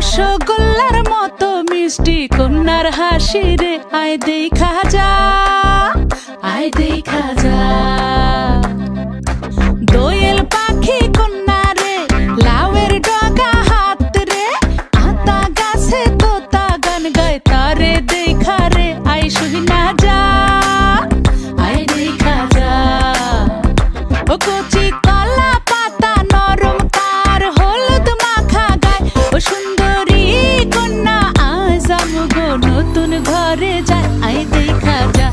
রসগোল্লার মতো মিষ্টি কন্যার হাসি রে, আয় দেখা যা, আয় দেখা যা। দোয়েল পাখি কন্যা রে, লাউয়ের ডগা হাত রে, আতা গাছে তোতা গান গায় তারে দেখা রে, আয় শুনা যা, আয় দেখা যা। ও কচি কলা পাতা নরম তার হলুদ মাখা গায়, ও সুন্দরী কন্যা আজ আমগো নতুন ঘরে যায়, আয় দেখা যা।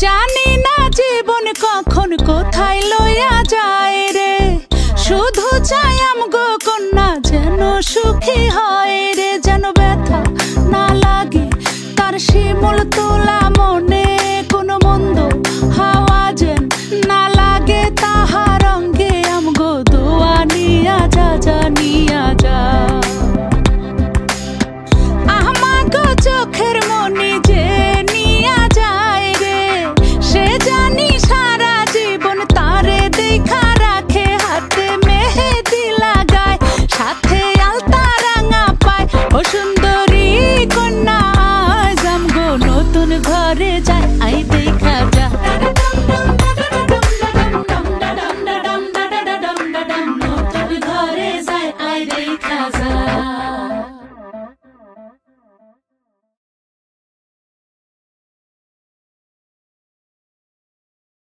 জানি না জীবন কখন কোথায় লইয়া যায় রে, শুধু চাই আমগো কন্যা যেন সুখী হয় রে, যেন ব্যথা না লাগে তার শিমুল তোলা